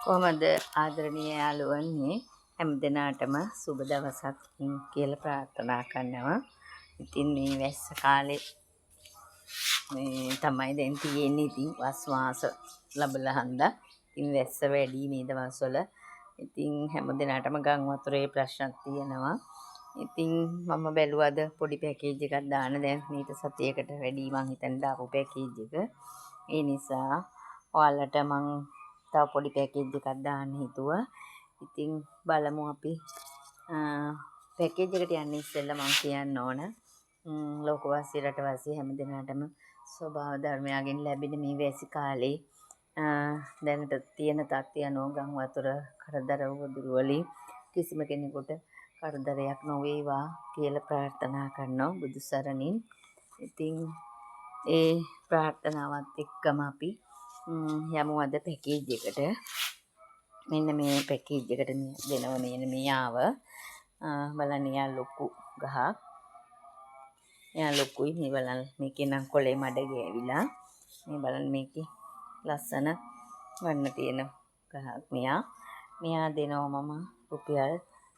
කොහමද ආදරණීය යාළුවනේ හැම දිනාටම සුබ දවසක් කියලා ප්‍රාර්ථනා කරනවා. ඉතින් මේ වැස්ස කාලේ මේ තමයි දැන් තියෙන්නේ. ඉතින් වස්වාස ලැබලා හන්දා. ඉතින් වැස්ස වැඩි මේ දවස්වල. ඉතින් හැම දිනාටම ගම් වතුරේ ප්‍රශ්නක් තියෙනවා. ඉතින් මම බැලුවද පොඩි පැකේජ් එකක් දාන්න. දැන් මේක සතියකට වැඩි මං හිතන්නේ දාපු පැකේජ් එක. ඒ නිසා ඔයාලට මං තව පොඩි පැකේජ් එකක් දාන්න හිතුවා. ඉතින් බලමු අපි පැකේජ් එකට යන්න ඉස්සෙල්ලා මම කියන්න ඕන ලෝකවාසී රටවාසී හැම දිනාටම ස්වභාව ධර්මයෙන් ලැබෙන මේ වැසි කාලේ දැනට තියෙන තත්ත්වය අනුව ගම් වතුර කරදර වදුරු වලින් කිසිම කෙනෙකුට කරදරයක් නොවේවා කියලා ප්‍රාර්ථනා කරනවා බුදු සරණින්. ඉතින් ඒ ප්‍රාර්ථනාවත් එක්කම අපි යමු අද පැකේජ් එකට. මෙන්න මේ පැකේජ් එකට දෙනවා මේ ආව බලන්න යා ලොකු ගහක්. යා ලොකුයි මේ බලන්න මේකේ නම් කොලේ මඩ ගෑවිලා. මේ බලන්න මේකේ ලස්සන වන්න තියෙන ගහක් මෙයා දෙනවා මම රුපියල්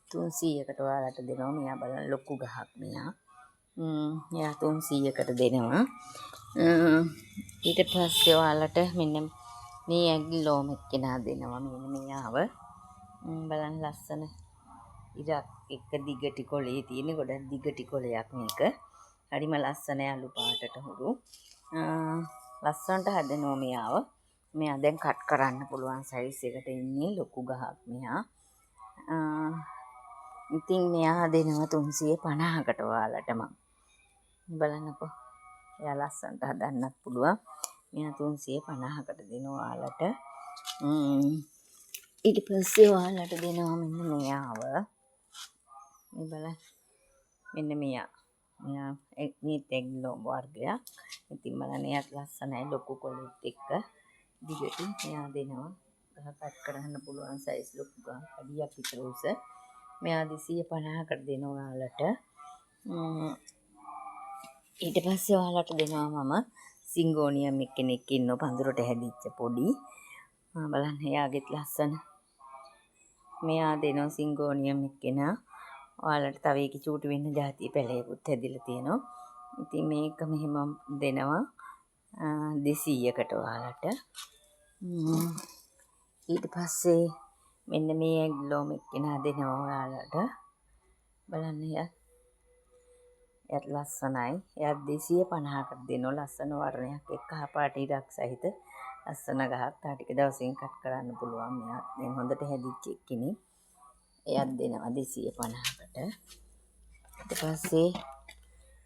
300කට ඔයාලට දෙනවා. මෙයා බලන්න ලොකු ගහක් මෙයා 300කට දෙනවා. ඊට පස්සේ ඔයාලට මෙන්න මේ ඇග්ලෝම එක්කෙනා දෙනවා. මෙන්න මෙයාව බලන්න ලස්සන ඉරක් එක දිගටි කොලේ තියෙන ගොඩක් දිගටි කොලයක් මේක. හරිම ලස්සන අලු පාටට හුරු ලස්සනට හදනවා මෙයාව. මෙයා දැන් කට් කරන්න පුළුවන් සයිස් එකට ඉන්නේ ලොකු ගහක් මෙයා. ඉතින් මෙයා දෙනවා 350කට ඔයාලට මම. බලන්නකෝ. එයා ලස්සනට හදන්නත් පුළුවන්. මෙයා 350කට දෙනවා ඔයාලට. ඊට පස්සේ ඔයාලට දෙනවා මෙන්න මෙයාව. මේ බලන්න. මෙන්න මෙයා මේ තෙග්ලෝ වර්ගයක්. ඉතින් බලන්න එයාත් ලස්සනයි ලොකු කොලෙත් එක්ක දිගට මෙයා දෙනවා. ගහ කට් කරන්න පුළුවන් සයිස් ලොකු ගහ අඩියක් විතර උස. මෙයා 250කට දෙනවා ඔයාලට. ඊට පස්සේ ඔයාලට දෙනවා මම සිංගෝනියම් එක්කෙනෙක් ඉන්නව පඳුරට හැදිච්ච පොඩි. බලන්න එයාගෙත් ලස්සන. මෙයා දෙනවා සිංගෝනියම් එක්කෙනා. ඔයාලට තව ඒකේ චූටි වෙන්න જાතිය පැලයකුත් හැදිලා තියෙනවා. ඉතින් මේක මෙහෙම දෙනවා 200කට ඔයාලට. ඊට පස්සේ මෙන්න මේ ඇග්ලෝම එක්කෙනා දෙනවා ඔයාලට. බලන්න එයාත් ලස්සනයි. එයාත් 250කට දෙනවා. ලස්සන වර්ණයක් එක්ක කහපාට ඉරක් සහිත ලස්සන ගහක්. තා ටික දවසින් කට් කරන්න පුළුවන්. මෙයාත් දැන් හොඳට හැදිච්ච එක්කෙනෙක්. එයාත් දෙනවා 250කට. ඊට පස්සේ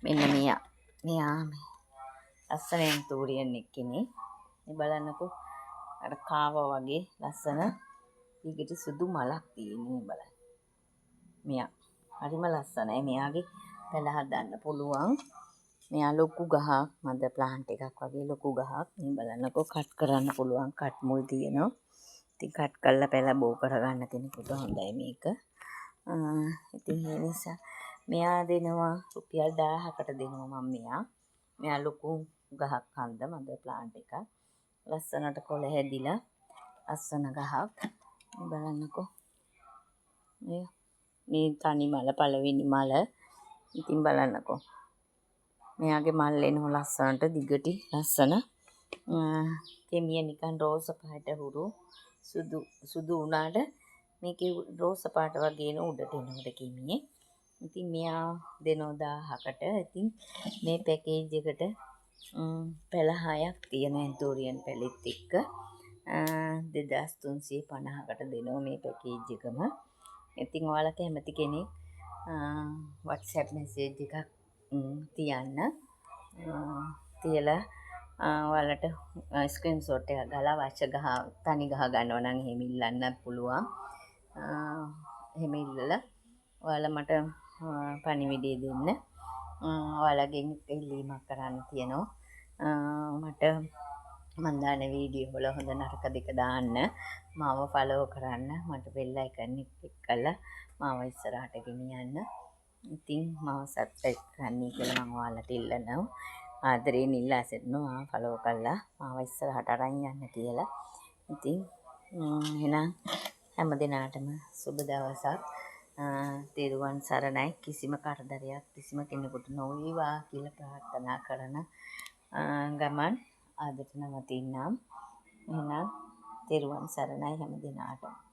මෙන්න මෙයා ලස්සන තූරියන් එක්කෙනෙක්. මේ බලන්නකෝ අර කාවා වගේ ලස්සන ඊකට සුදු මලක් තියෙනවා බලන්න. මෙයා හරිම ලස්සනයි. මෙයාගේ පැල හදන්න පුළුවන්. මෙයා ලොකු ගහක් මද ප්ලාන්ට් එකක් වගේ ලොකු ගහක්. මේ බලන්නකෝ කට් කරන්න පුළුවන් කට් මුල් තියෙනවා. ඉතින් කට් කරලා පැල බෝ කරගන්න කෙනෙකුට හොඳයි මේක. ඉතින් ඒ නිසා මෙයා දෙනවා රුපියල් 1000කට දෙනවා මම මෙයා ලොකු ගහක් හන්ද මද ප්ලාන්ට් එකක්. ලස්සනට කොළ හැදිලා ලස්සන ගහක්. බලන්නකෝ මේ තනි මල පළවෙනි මල. ඉතින් බලන්නකෝ මෙයාගේ මල් එනවා ලස්සනට දිගටි ලස්සන කෙමිය නිකන් රෝස පාට හුරු සුදු උනාට මේකේ රෝස පාට වගේ න උඩට එනකොට කෙමියේ. ඉතින් මෙයා දෙනවා 1000කට. ඉතින් මේ පැකේජ් එකට පැල 6ක් තියෙන ඇන්තෝරියන් පැලෙත් එක්ක 2350කට දෙනවා මේ පැකේජ් එකම. ඉතින් ඔයාලා කැමති කෙනෙක් WhatsApp මැසේජ් එකක් තියන්න. තියලා ඔයාලට ස්ක්‍රීන්ෂොට් එකක් ගාලා අවශ්‍ය ගහ තනි ගහ ගන්නවා නම් එහෙම ඉල්ලන්නත් පුළුවන්. එහෙම ඉල්ලලා ඔයාලා මට පණිවිඩය දෙන්න. ඔයාලගෙන් ඉල්ලීමක් කරන්න තියෙනවා. මට මම දාන වීඩියෝ වල හොඳ නරක දෙක දාන්න. මාව ෆලෝ කරන්න. මට බෙල් අයිකන් එක ක්ලික් කරලා මාව ඉස්සරහට ගෙනියන්න. ඉතින් මාව සබ්ස්ක්‍රයිබ් කරන්න කියලා මම ඔයාලට ඉල්ලනවා. ආදරයෙන් ඉල්ලා සිටිනවා ෆලෝ කරලා මාව ඉස්සරහට අරන් යන්න කියලා. ඉතින් එහෙනම් හැම දිනාටම සුබ දවසක්. තෙරුවන් සරණයි. කිසිම කරදරයක් කිසිම කෙනෙකුට නොවේවා කියලා ප්‍රාර්ථනා කරන ගමන් අදට නවතින්නම්. එහෙනම් තෙරුවන් සරණයි හැම දිනාටම.